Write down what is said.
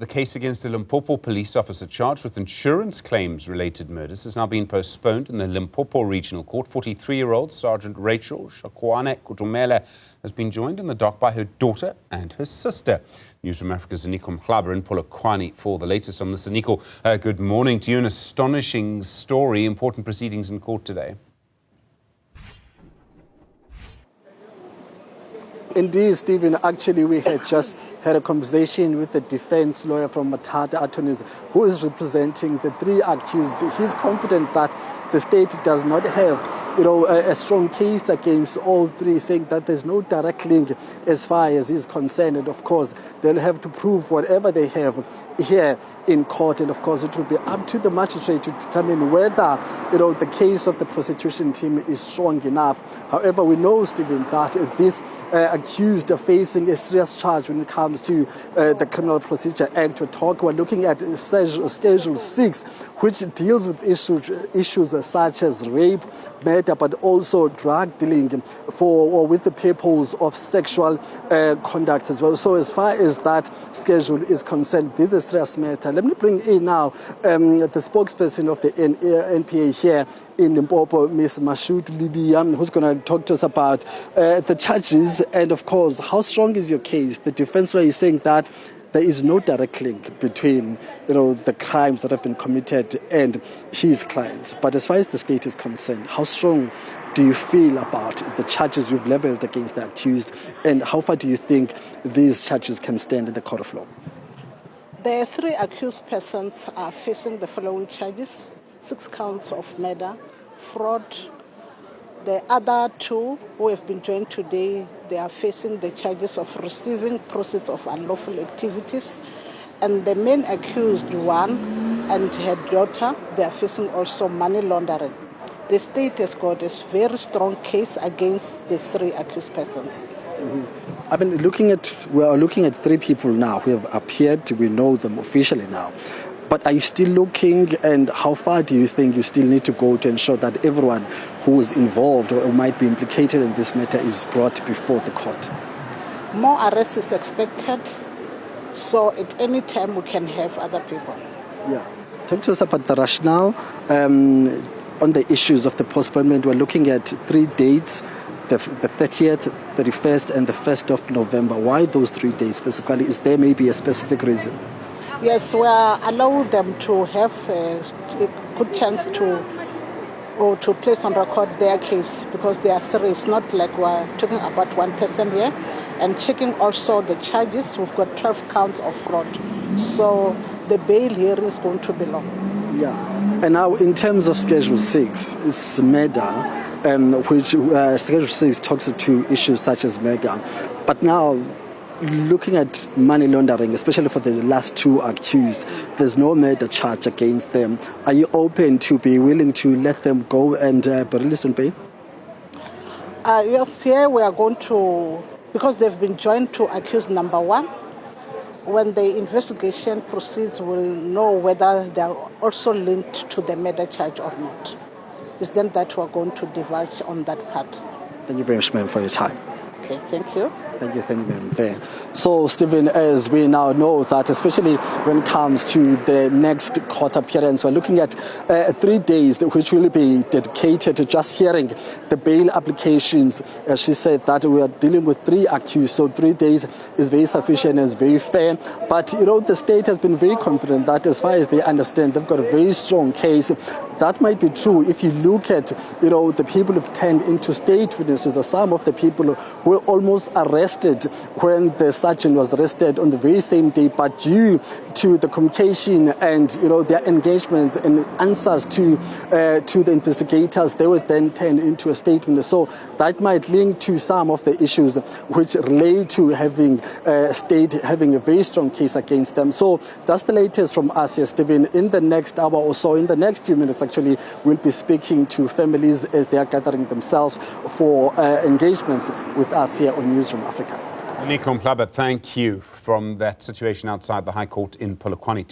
The case against a Limpopo police officer charged with insurance claims-related murders has now been postponed in the Limpopo Regional Court. 43-year-old Sergeant Rachel Shokane has been joined in the dock by her daughter and her sister. Newzroom Afrika's Anna in Polokwane for the latest on this. Anna, good morning to you. An astonishing story, important proceedings in court today. Indeed, Stephen, actually we had just had a conversation with the defense lawyer from Matata Attorneys who is representing the three accused. He's confident that the state does not have a strong case against all three, saying that there's no direct link as far as he's concerned. And of course, they'll have to prove whatever they have here in court. And of course, it will be up to the magistrate to determine whether, the case of the prosecution team is strong enough. However, we know, Stephen, that this accused are facing a serious charge when it comes to the Criminal Procedure Act. We're looking at Schedule 6, which deals with issues such as rape, murder, but also drug dealing with the purpose of sexual conduct as well. So as far as that schedule is concerned, this is a serious matter. Let me bring in now the spokesperson of the NPA here in Limpopo, Ms. Mashood Libya, who's going to talk to us about the charges and, of course, how strong is your case? The defense lawyer is saying that there is no direct link between, the crimes that have been committed and his clients. But as far as the state is concerned, how strong do you feel about the charges we've leveled against the accused, and how far do you think these charges can stand in the court of law? The three accused persons are facing the following charges: 6 counts of murder, fraud. The other two who have been joined today, they are facing the charges of receiving proceeds of unlawful activities. And the main accused one and her daughter, they are facing also money laundering. The state has got a very strong case against the three accused persons. I mean, we are looking at 3 people now who have appeared. We know them officially now. But are you still looking, and how far do you think you still need to go to ensure that everyone who is involved or might be implicated in this matter is brought before the court? More arrests is expected, so at any time we can have other people. Yeah. Talk to us about the rationale on the issues of the postponement. We're looking at 3 dates, the 30th, 31st, and the 1st of November. Why those 3 days specifically? Is there maybe a specific reason? Yes, we are allowing them to have a good chance to place on record their case, because there are 3. It's not like we're talking about one person here. And checking also the charges, we've got 12 counts of fraud. So the bail here is going to be long. Yeah. And now in terms of Schedule 6, it's murder, which Schedule 6 talks to issues such as murder. But now, looking at money laundering, especially for the last 2 accused, there's no murder charge against them. Are you open to be willing to let them go and be released on bail? Yes, here we are going to, because they've been joined to accused number 1. When the investigation proceeds, we'll know whether they are also linked to the murder charge or not. It's then that we're going to divulge on that part. Thank you very much, ma'am, for your time. Okay, thank you. Thank you, ma'am. There. So, Stephen, as we now know that, especially when it comes to the next court appearance, we're looking at 3 days, which will be dedicated to just hearing the bail applications. She said that we are dealing with 3 accused, so 3 days is very sufficient and is very fair. But, the state has been very confident that as far as they understand, they've got a very strong case. That might be true if you look at, the people who've turned into state witnesses, some of the people who were almost arrested when the sergeant was arrested on the very same day, but due to the communication and their engagements and answers to the investigators, they were then turned into a state witness. So that might link to some of the issues which relate to having state having a very strong case against them. So that's the latest from us here, Stephen. In the next hour or so, in the next few minutes actually, we'll be speaking to families as they are gathering themselves for engagements with us here on Newzroom Afrika. Anna, thank you from that situation outside the High Court in Polokwane.